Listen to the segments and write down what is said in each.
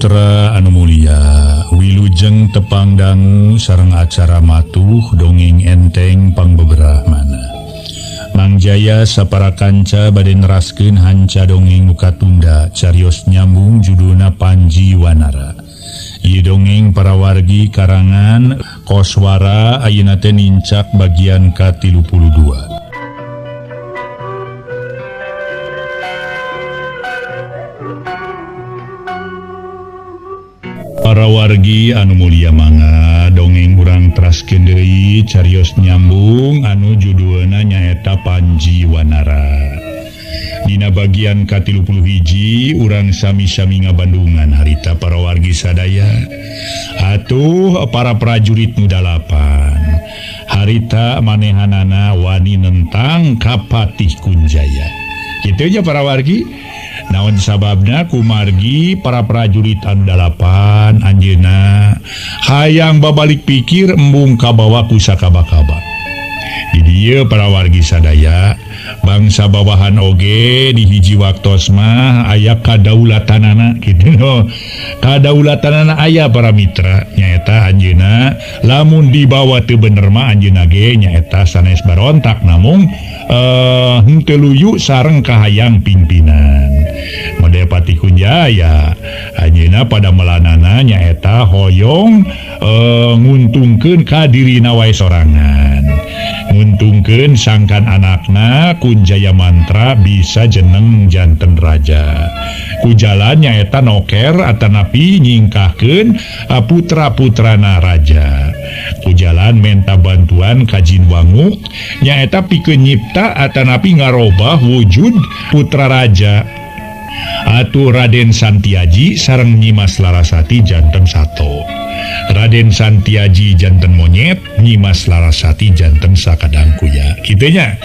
Mitra Anu Mulia Wilujeng tepangdangu sareng acara matuh dongeng enteng pangbeberah mana Mangjaya sapara kanca bade neraskeun hanca dongeng muka tunda carios nyambung judulna Panji Wanara. Ieu dongeng para wargi karangan Koswara ayeuna teh nincak bagian ka-32. Para wargi anu mulia manga dongeng urang teraskeun deui carios nyambung anu judulna nyaeta Panji Wanara. Dina bagian ka-31 urang sami-sami ngabandungan harita para wargi sadaya. Atuh para prajurit nu dalapan. Harita manehanana wani nentang ka Patih Kunjaya. Kitu aja para wargi. Naon sababna kumargi para prajurit anu dalapan anjeunna hayang babalik pikir embung kabawa ku sakaba-kaba. Di dieu para wargi sadaya bangsa bawahan oge di hiji waktos mah aya kadaulatannana kitu no. Kadaulatannana aya para mitra nyaeta anjeunna lamun dibawa teu bener mah anjeunna ge nyaeta sanes barontak namung henteu luyu sareng kahayang pimpinan. Model Patih Kunjaya anjeunna pada melanana nyaeta hoyong nguntungkeun ka dirina wae sorangan. Nguntungkeun sangkan anakna Kunjaya Mantra bisa jeneng janten raja. Ku jalan nyaeta noker atanapi nyingkahkeun putra-putrana raja. Ku jalan menta bantuan ka Jin Wanguk nyaeta pikeun nyipta atanapi ngarobah wujud putra raja. Atuh Raden Santiaji sareng Nyimas Larasati janten sato. Raden Santiaji janten monyet, Nyimas Larasati janten sakadangkuya. Kitu nya.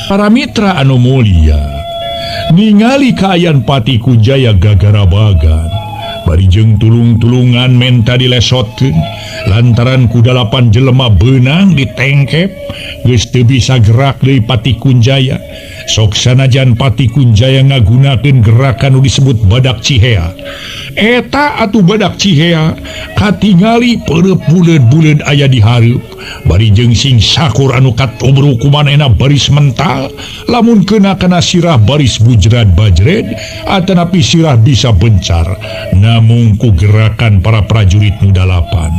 Para mitra anu mulia, ningali kaayaan Patih Kunjaya gagarabagan. Bari jeung tulung-tulungan menta dilesotkeun lantaran ku 8 jelema beunang ditengkep geus teu bisa gerak deui Patih Kunjaya. Sok sanajan Patih Kunjaya ngagunakeun gerakan nu disebut badak cihea. Eta atuh badak cihea katingali peureup buleud-buleud aya di hareup. Bari jeung sing sakur anu katobro ku manehna baris mental, lamun keuna-kana sirah baris bujrad bajred atanapi sirah bisa bencar. Namung ku gerakan para prajurit nu dalapan.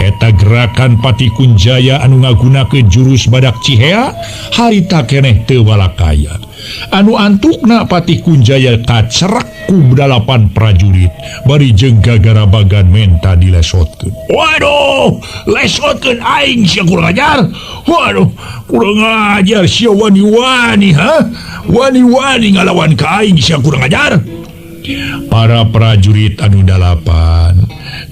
Eta gerakan Patih Kunjaya anu ngagunakeun jurus badak cihea harita keneh teu walakaya. Anu antukna Patih Kunjaya kacerak ku 8 prajurit bari jeung gagarabagan menta dilesotkeun. Waduh, lesotkeun aing sia kurang ajar. Waduh, kurang ajar sia wani-wani ha. Wani-wani ngalawan ka aing sia kurang ajar. Para prajurit anu dalapan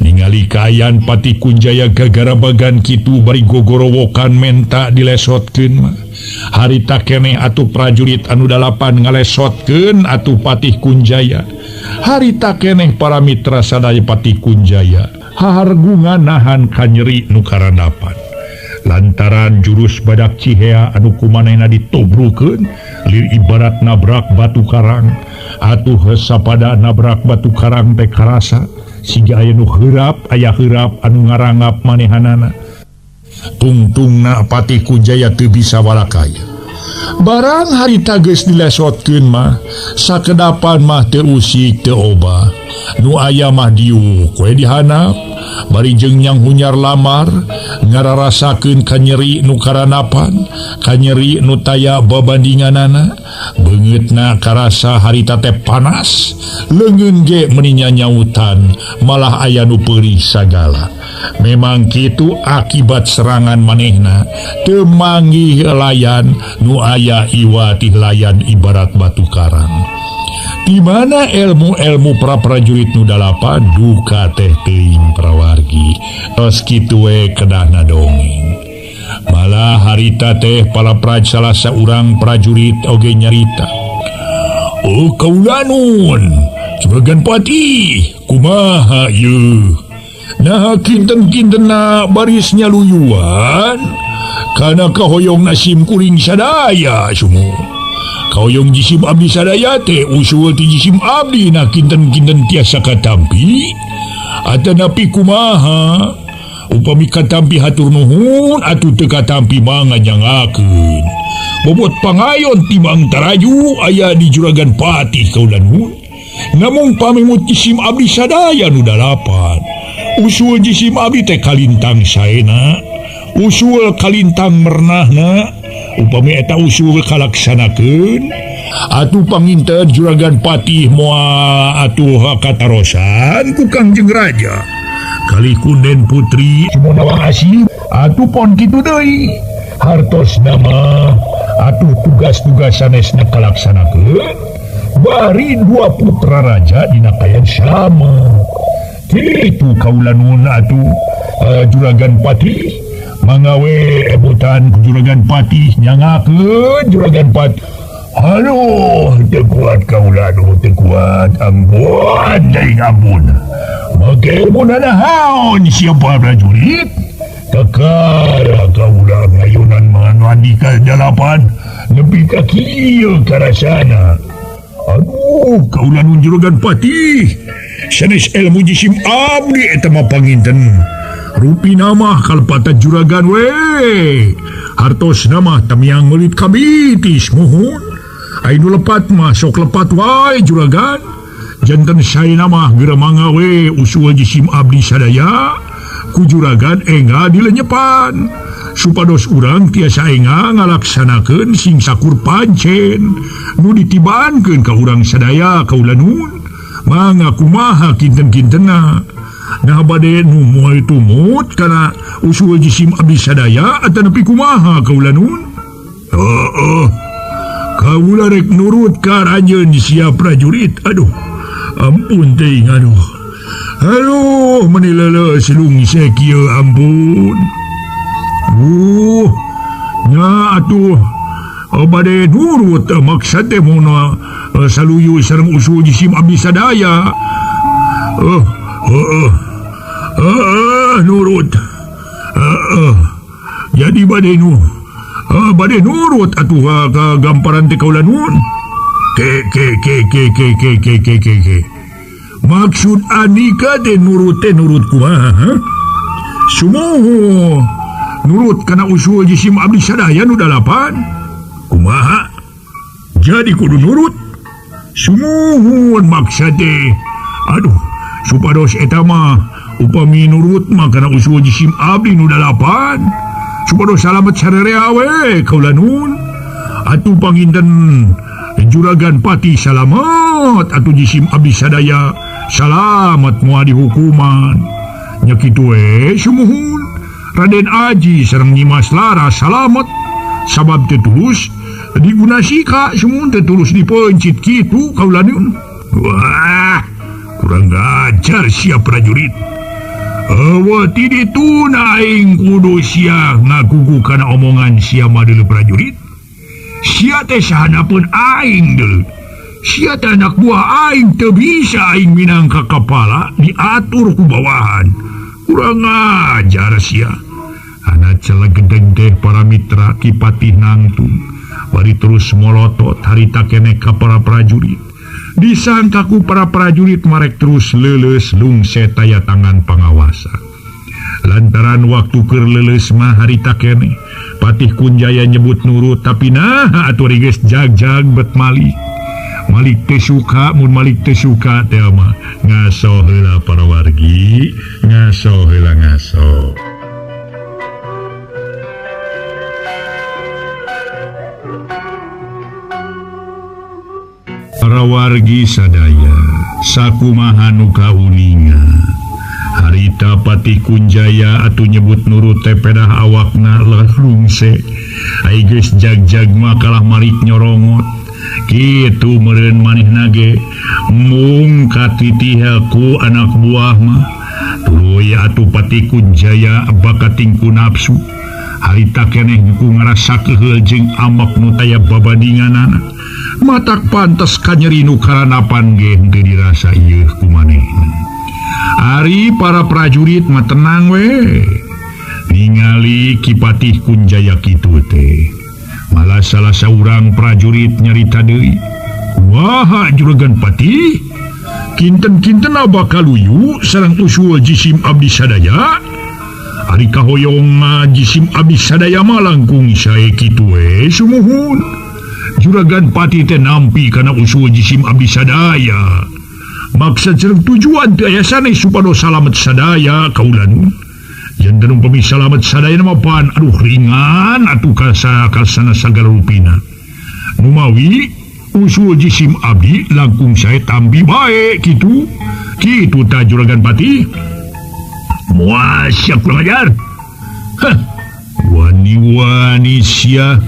ningali kaayaan Patih Kunjaya gagarabagan kitu bari gogorowokan menta dilesotkeun mah. Harita keneh atuh prajurit anu dalapan ngalesotkeun atuh Patih Kunjaya. Harita keneh para mitra sadaya Patih Kunjaya hahargungan nahan kanyeri nu karandapan. Lantaran jurus badak cihea anu kumanehna ditobrukeun lir ibarat nabrak batu karang. Atuh sapada nabrak batu karang teh karasa siga aya nu heurap aya heurap anu ngarangap manehanana. Tungtungna Patih Kunjaya teu bisa walakaya. Barang harita geus dilesotkeun mah sakedapan mah teu usik teu obah. Nu aya mah diuk we dihanap. Bari jeung nyang hunyar lamar ngararasakeun kanyeri nu karanapan, kanyeri nu taya babandinganana. Beungeutna karasa harita teh panas, leungeun ge meuni nyanyautan, malah aya nu peurih sagala. Memang kitu akibat serangan manehna teu manggih layan nu aya iwatih layan ibarat batu karang. Di mana ilmu-ilmu para prajurit nu dalapan duka teh teuing para wargi. Tos kitu we kedahna dongeng. Malah harita teh para salah saurang prajurit oge nyarita. Oh kaulanun, Juragan Patih, kumaha ieu? Nah kinten-kintenna baris nyaluyuan kana kahoyong nasim kuring sadaya sumo. kauyong jisim abdi sadaya teh usul ti jisim abdi na kinten-kinten tiasa katampi atanapi kumaha upami katampi hatur nuhun atuh teu katampi mangga nyangakeun bobot pangayon timbang taraju aya di Juragan Patih kaula nuhun namun pamimut jisim abdi sadaya nu dalapan usul jisim abdi teh kalintang saena usul kalintang mernahna upami eta usul kalaksanakeun atuh panginten Juragan Patih moal atuh katarosan ku Kangjeng Raja kali kunden putri Simonawang Asih atuh pon kitu deui hartos nama atuh tugas-tugas sanesna kalaksanakeun bari dua putra raja dina kayan sama kitu kaula nuhun atuh Juragan Patih mangawe ebutan Juragan Patih nyangakeun Juragan Patih aduh teu kuat kaula aduh teu kuat ampun deui ampun make munana haon siapa prajurit kakara kaula ngayunan mangan ka dalapan nepi ka kieu karasana aduh kaula nun Juragan Patih sanes ilmu jisim abdi eta mah panginten rupi nama kalpata juragan we hartos nama tamiang melit kabitis muhun ainu lepat mah sok lepat wae juragan janten saya nama geramanga we usul jisim abdi sadaya ku juragan enga dilenyepan supados urang tiasa enga ngalaksanakeun sing sakur pancen nu ditibankeun ka urang sadaya kaula nuhun mangga kumaha kinten-kintena nah bade nu moal tumut kana usul jisim abdi sadaya atanapi kumaha kaula nun kaula rek nurut ka rajeun sia prajurit aduh ampun teuing aduh menilele silungsek kieu ampun nya atuh bade nurut maksud teh mun saluyu sareng usul jisim abdi sadaya nurut jadi bade nurut atuh ka gamparan teh kaula nuhun ke maksud anika teh nurut kumaha sumuh nurut kana usul jisim abdi sadaya nu dalapan kumaha jadi kudu nurut sumuhun maksud teh aduh supados eta mah upami nurut mah kana usul jisim abdi nu dalapan supados salamet sarerea we kaula nuhun atuh panginten Juragan Patih salamet atuh jisim abdi sadaya salamet moal dihukuman nya kitu we sumuhun Raden Aji sareng Nyimas Laras salamet sabab teu tulus digunasika sumuhun teu tulus dipencit kitu kaula nuhun wah kurang ajar sia prajurit awati dituna aing kudu sia ngagugu kana omongan sia madeu prajurit sia teh sahanapeun aing deul sia teh anak buah aing teu bisa aing minangka kapala diatur ku bawahan kurang ajar sia anak celegedeg teh para mitra Ki Patih nangtung bari terus molotot harita keneh ka para prajurit disangkaku para prajurit marek terus leuleus lungset aya tangan pangawasa lantaran waktu keur leuleus mah harita keneh Patih Kunjaya nyebut nurut tapi nah atuh geus jag-jag bet Malik teh suka mun Malik teh suka teh mah ngaso heula para wargi ngaso heula ngaso para wargi sadaya sakumaha nu kauninga harita Patih Kunjaya atuh nyebut nurut teh pedah awakna lungse ai geus jag-jag mah kalah Malik nyorongot kitu meureun manehna ge mung katitihelku anak buah mah tuluy atuh Patih Kunjaya bakat tingku nafsu harita keneh ku ngarasa keheul jeung amak nu taya babadinganana matak pantes kanyeri nu karanapan ge teu dirasa ieu ku manehna ari para prajurit mah tenang we ningali Ki Patih Kunjaya kitu teh malah salah seorang prajurit nyarita deui. Wah, Juragan Pati, kinten-kinten bakal luyu sareng usul jisim abdi sadaya. Ari kahoyong jisim abdi sadaya mah langkung sae kitu we sumuhun. Juragan Pati teh nampi kana usul jisim abdi sadaya. Maksud sareng tujuan teh aya sanes supados salamet sadaya kaulan. Yen denung pami salamet sadaya mah pan aduh ringan atuh kasana sagala rupina. Numawi usul jisim abdi langkung sae tampi bae kitu. Kitu ta Juragan Pati. Moal siap kurang ajar. Wani-wani sia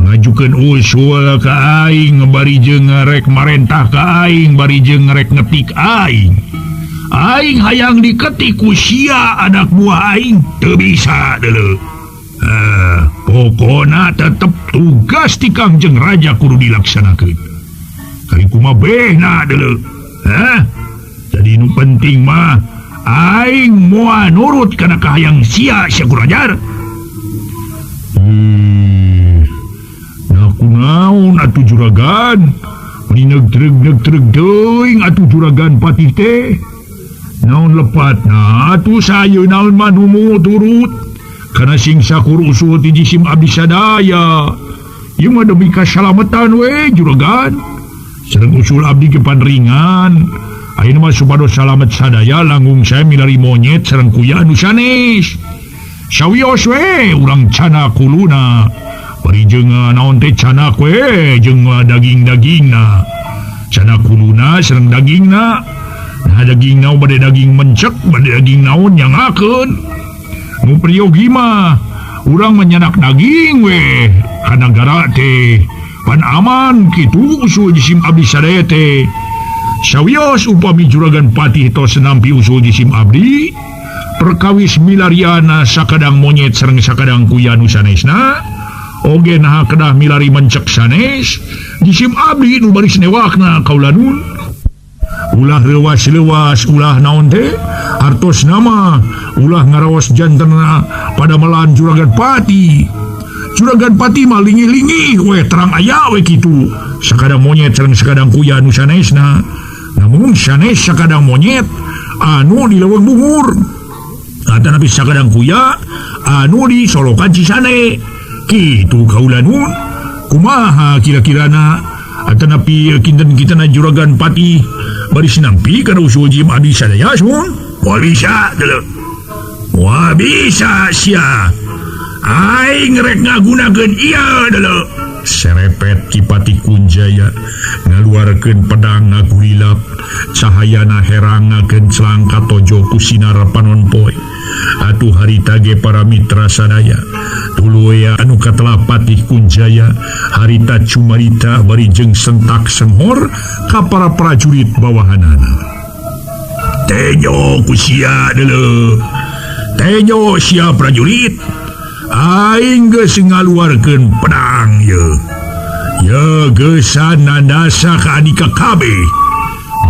ngajukeun usul ka aing bari jeung rek marentah ka aing bari jeung rek ngetik aing. Aing hayang diketik ku sia anak buah aing teu bisa deuleu. Pokona tetep tugas ti Kangjeng Raja kudu dilaksanakeun. Kali kumaha behna deuleu. Jadi nu penting mah aing moal nurut kana kahayang sia Kurang naon atuh Juragan, menineg treg teuing atuh Juragan Pati teh. Naon lepatna atuh sayeun naon manumu turut kana sing sakur usul ti jisim abdi sadaya. Ieu mah demi kasalametan we Juragan. Sareng usul abdi ge pan ringan. Ayeuna mah supados salamet sadaya langkung sae milari monyet sareng kuya anu sanes. Sawios we urang cana kuluna. Bari jeung naon teh canak we jeung daging-dagingna. Canak kuluna sareng dagingna. Nah daging naon bade daging mencek bade daging naon nyangakeun. Nu priyogi mah urang menyanak daging we ka nagara teh. Pan aman kitu usul jisim abdi sadaya teh. Sawios upami Juragan Pati tos nampi usul jisim abdi perkawis milariana sakadang monyet sareng sakadang kuya nu sanesna. Oge nah kedah milari mencek sanes jisim abdi nu bari snewakna kaulanun. Ulah leuwas-leuwas ulah naon teh hartos nama ulah ngaraos jantenna pada melan Juragan Pati. Juragan Pati mah lingi-lingi we terang aya we kitu sakadang monyet sareng sakadang kuya nu sanesna. Namun sanes sakadang monyet anu di leuweung luhur. Atanapi sakadang kuya anu di solokan cisane. Kitu kaulanun. Kumaha kira-kirana atanapi kinten-kinten Juragan Pati bari sinampi kana usul jisim abdi sadaya sun. Moal bisa deuleu. Moal bisa sia. Aing rek ngagunakeun ieu deuleu. Serepet Kipati Kunjaya ngaluarkeun pedang ngagulilap cahayana herangakeun celangka tojo ku sinar panonpoe. Atuh harita ge para mitra sadaya tuluy anu katelah Patih Kunjaya harita cumarita bari jeung sentak senghor ka para prajurit bawahanana. Tenyo ku sia deuleu. Tenyo sia prajurit. Aing geus ngaluarkeun pedang ye. Ye geusan nandasa ka adika kabeh.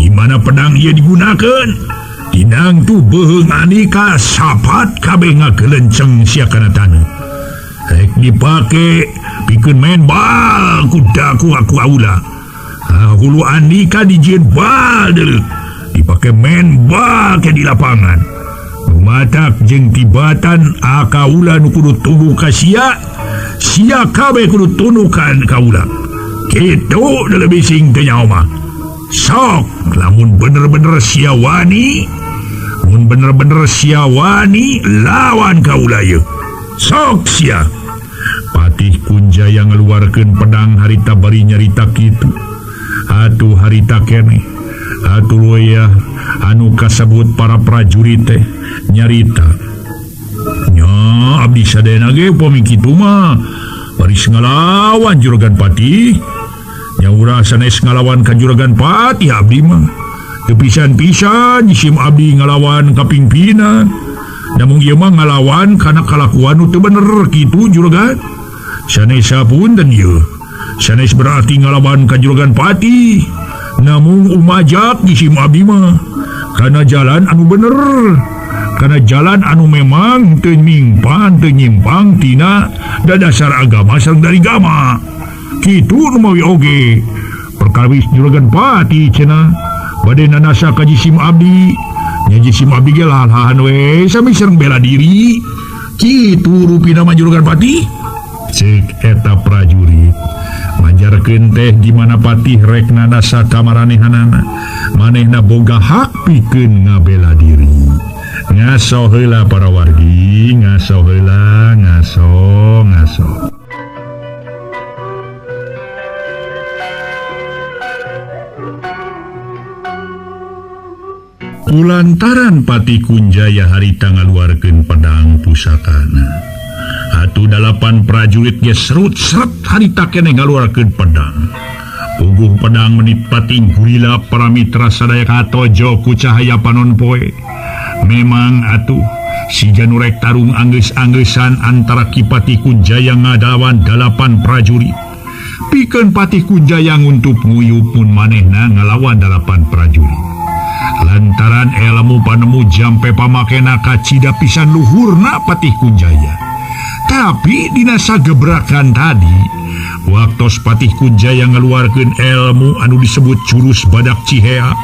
Di mana pedang ieu digunakeun? Dinang tu beuheung anika sapat kabeh ngagelenceng sia kana taneuh. Rek dipake pikeun main bal kudaku aku aula. Hulu anika dijieun bal deuleu. Dipake main bal ke di lapangan. Matak jeung tibatan akaula nu kudu tunduk ka sia kabeh kudu tundukan kaula. Kitu deuleu bising teh nyaho mah. Sok lamun bener-bener sia wani, mun bener-bener sia wani lawan kaula ye. Sok sia. Patih Kunjaya ngaluarkeun pedang harita bari nyarita kitu. Atuh harita keneh. Atuh ya anu kasebut para prajurit teh nyarita. Nya abdi sadayana ge upami kitu mah bari ngalawan Juragan Pati. Nya urang sanes ngalawan ka Juragan Pati abdi mah teu pisan-pisan jisim abdi ngalawan kapingpinan. Namun ieu mah ngalawan kana kalakuan nu teu bener kitu Juragan. Sanes sapunten ieu. Sanes berarti ngalawan ka Juragan Pati. Namun umajak jisim abdi mah kana jalan anu bener. karena jalan anu memang tenyimpang tina dan dasar agama sareng dari agama kitu nu mawi oge perkawis juragan pati cenah bade nanasa ka jisim abdi nya jisim abdi ge lalahan we sami sareng bela diri kitu rupina mah juragan pati ceuk eta prajurit manjarkeun teh di mana patih rek nanasa ka maranehanana manehna boga hak pikeun ngabela diri. Ngaso heula para wargi, ngaso heula, ngaso. Kulantaran Pati Kunjaya harita ngaluarkeun pedang pusakana. Atuh 8 prajurit ge serut-seret harita keneh ngaluarkeun pedang. Puguh pedang menit pating gurila para mitra sadaya katojo ku cahaya panon poe. Memang atuh si janurek tarung anggeus-anggesan antara Ki Pati Kunjaya ngadawan 8 prajurit. Pikeun Pati Kunjaya nguntup nguyup mun manehna ngalawan 8 prajurit. Lantaran ilmu panemu jampe pamakena kacida pisan luhurna Pati Kunjaya. Tapi dina sagebrakan tadi waktos Pati Kunjaya ngeluarkeun ilmu anu disebut jurus badak cihea.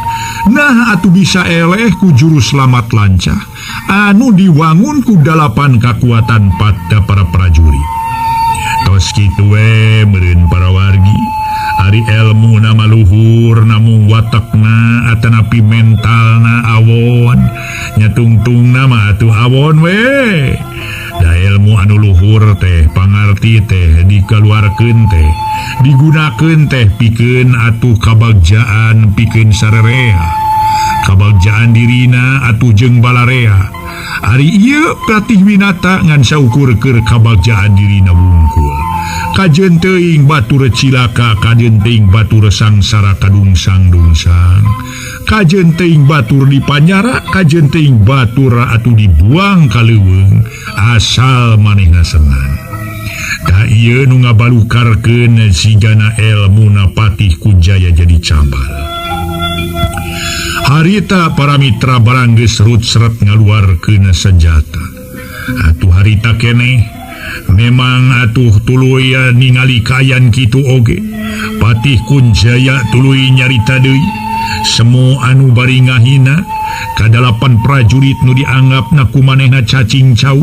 Nah atuh bisa eleh ku jurus lamat lancah anu diwangun ku 8 kekuatan pada para prajurit. Tos kitu we meureun para wargi ari ilmu nama luhur namun watakna atanapi mentalna awon nyatungtungna mah atuh awon we. Da ilmu anu luhur teh pangarti teh dikeluarkeun teh digunakeun teh pikeun atuh kabagjaan pikeun sararea kabagjaan dirina atuh jeung balarea ari ieu Pratih Winata ngan saukur keur kabagjaan dirina wungkul kajeun teuing batur cilaka kajeun teuing batur sangsara kadungsang-dungsang kajeun teuing batur dipanyara kajeun teuing batur atuh dibuang ka leuweung asal manehna senang. Da ieu nu ngabalukarkeun sigana ilmuna Patih Kunjaya jadi cabal. Harita para mitra barang geus serut-seret ngaluarkeun senjata. Atuh harita keneh memang atuh tuluy ningali kayan kitu oge. Patih Kunjaya tuluy nyarita deui semua anu bari ngahina ka 8 prajurit nu dianggapna ku manehna cacing cau.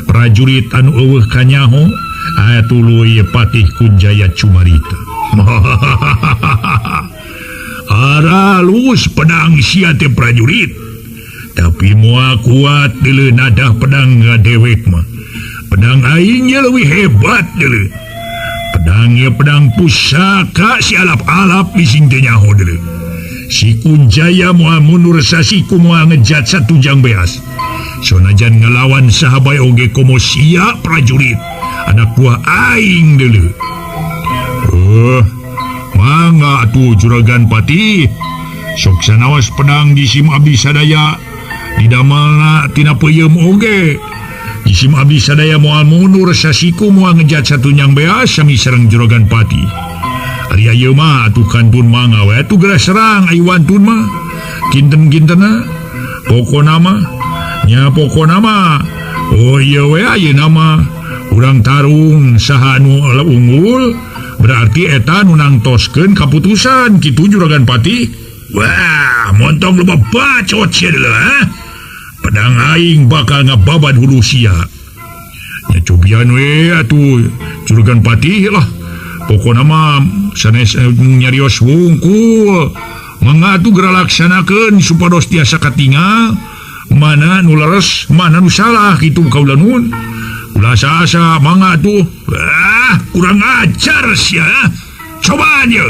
Prajurit anu eueuh kanyaho tuluy Patih Kunjaya cumarita. Aralus pedang sia teh prajurit tapi moal kuat deuleu nadah pedang ngadewek mah pedang aing leuwih hebat deuleu pedang ye pedang pusaka si alap-alap bising teh nyaho deuleu si Kunjaya moal mundur sasiku moal ngejat satujang beas sonajan ngelawan sahabai oge komo sia prajurit anak buah aing deuleu. Mangga atuh juragan Pati sok sanaos pedang jisim abdi sadaya didamelna tina peuyeum oge jisim abdi sadaya moal mundur sasiku moal ngejat satunyang beas sami sareng juragan Pati ari ayeuna mah atuh kantun mangga we atuh geura serang ai wantun mah kinten-kintena pokona mah nya pokona mah oh ieu we ayeuna mah urang tarung saha anu unggul berarti eta nu nangtoskeun kaputusan kitu juragan Pati. Wah montong loba bacot sia deuleu pedang aing bakal ngababad hulu sia nya cobian we atuh juragan Pati lah pokona mah sanes nyarios wungkul mangga atuh geura laksanakeun supados tiasa katingal mana nu leres mana nu salah kitu kaula nuhun ulah asa mangga atuh kurang ajar sia cobaan ye.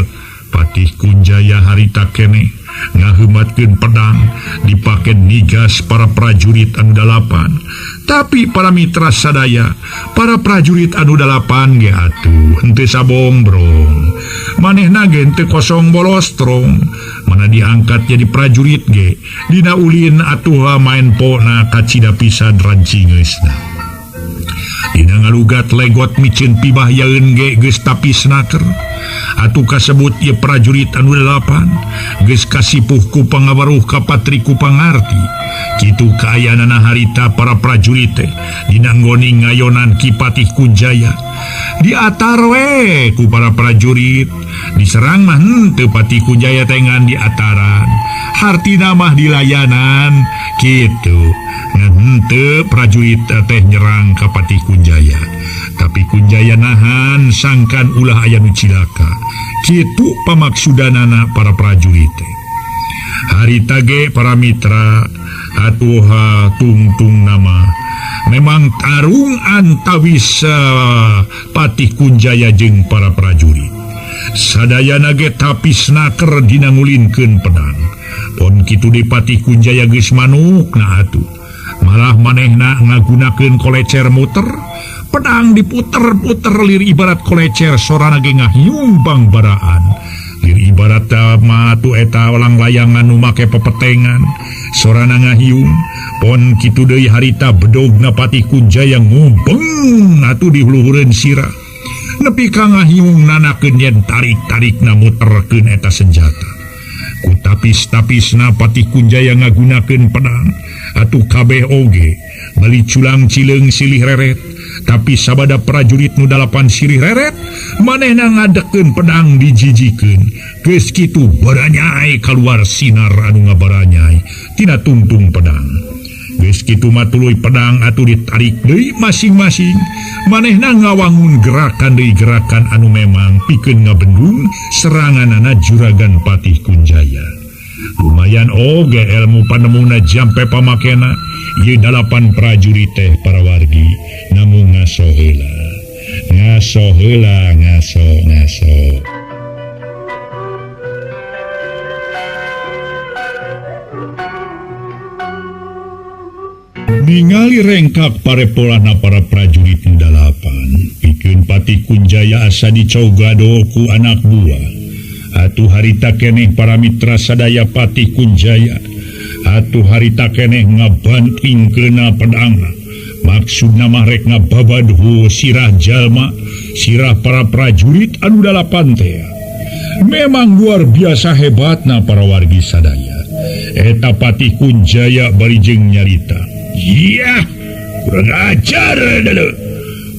Patih Kunjaya harita keneh ngaheumatkeun pedang dipake nigas para prajurit anu 8 tapi para mitra sadaya para prajurit anu 8 ge atuh henteu sabombrong manehna ge teu kosong bolostrong mana diangkat jadi prajurit ge dina ulin atuh main pona kacida pisan rancingeusna dina ngalugat legot micin pibah yaeun ge geus tapi snaker atuh kasebut ieu prajurit anu 8 geus kasipuhku pangawaruh ka patriku pangarti kitu kaayana harita para prajurit teh dina nggoni ngayonan Ki Patih Kunjaya diatar we ku para prajurit diserang mah henteu Patih Kunjaya teh ngan diataran hartina mah dilayanan kitu ngan henteu prajurit teh nyerang ka Patih Kunjaya tapi Kunjaya nahan sangkan ulah aya nu cilaka kitu pamaksudanana para prajurit teh harita ge para mitra atuh tungtung nama memang tarung antawis Patih Kunjaya jeung para prajurit sadayana ge tapisna keur dina ngulinkeun pedang pon kitu di Patih Kunjaya geus manukna atuh malah manehna ngagunakeun kolecer muter pedang diputer-puter lir ibarat kolecer sorana ge ngahiung bangbaraan lir ibarat matu eta walang layangan nu make pepetengan sorana ngahiung pon kitu deui harita bedogna Patih Kunjaya ngumpeng atuh di huluhureun sirah nepi ka ngahiung nanakeun yen tarik-tarikna muterkeun eta senjata ku tapis-tapisna Patih Kunjaya ngagunakeun pedang atuh kabeh oge bali culang cileung silih reret tapi sabada prajurit nu 8 silih reret manehna ngadekeun pedang dijijikeun geus kitu baranyai keluar sinar anu ngabaranyai tina tungtung pedang geus kitu mah tuluy pedang atuh ditarik deui masing-masing manehna ngawangun gerakan deui gerakan anu memang pikeun ngabendung seranganana juragan Patih Kunjaya lumayan oge ilmu panemuna jampe pamakena ieu 8 prajurit teh para wargi namun ngaso heula ngaso ningali rengkak parepolana para prajurit nu 8 pikeun Patih Kunjaya asa dicogado ku anak buah atuh harita keneh para mitra sadaya Patih Kunjaya atuh harita keneh ngabantingkeuna pedangna maksudna mah rek ngababadhu sirah jalma sirah para prajurit anu 8 teh memang luar biasa hebatna para wargi sadaya eta Patih Kunjaya bari jeung nyarita iya kurang ajar deuleu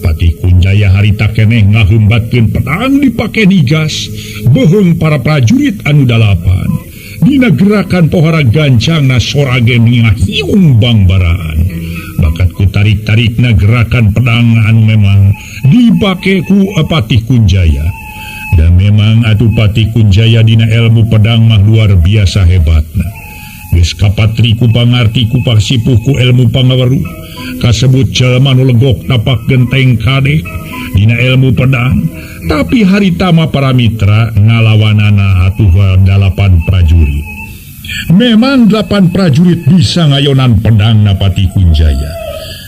Patih Kunjaya harita keneh ngaheumbatkeun pedang dipake digas beheung para prajurit anu 8 dina gerakan pohara gancangna sorage ngahiung bangbaraan bakat ku tarik-tarikna gerakan pedang anu memang dipake ku Patih Kunjaya dan memang atuh Patih Kunjaya dina ilmu pedang mah luar biasa hebatna geus kapatri ku pangarti ku pasipuh ku ilmu pangaweruh kasebut jelema nu legok tapak genteng kadek dina ilmu pedang tapi harita mah para mitra ngalawanana atuh 8 prajurit memang 8 prajurit bisa ngayonan pedangna Patih Kunjaya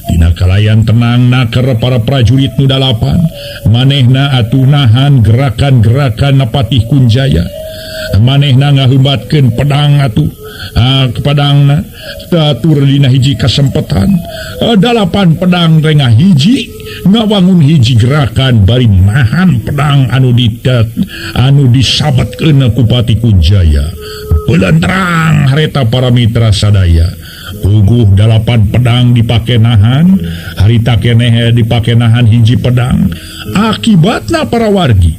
dina kalayan tenang naker para prajurit nu 8 manehna atuh nahan gerakan-gerakan Patih Kunjaya manehna ngaheumbatkeun pedang atuh pedangna tatur dina hiji kasempetan 8 pedang rengah hiji ngawangun hiji gerakan bari nahan pedang anu disabetkeun ku Patih Kunjaya belentrang harita para mitra sadaya puguh 8 pedang dipake nahan harita keneh dipake nahan hiji pedang akibatna para wargi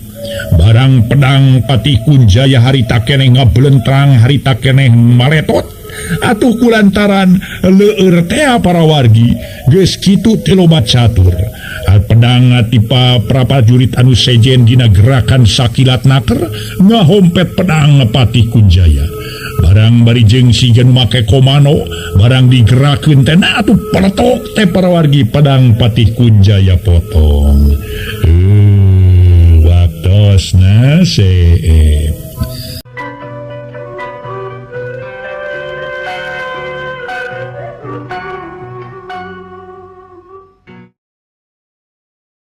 barang pedang Patih Kunjaya harita keneh ngabelentrang harita keneh maletot atuh kulantaran leueur teh para wargi geus kitu teh loba catur pedang tipa prajurit anu sejen dina gerakan sakilat naker ngahompet pedang Patih Kunjaya barang bari jeung sigen make komano barang digerakeun teh atuh peletok teh para wargi pedang Patih Kunjaya potong waktosna seep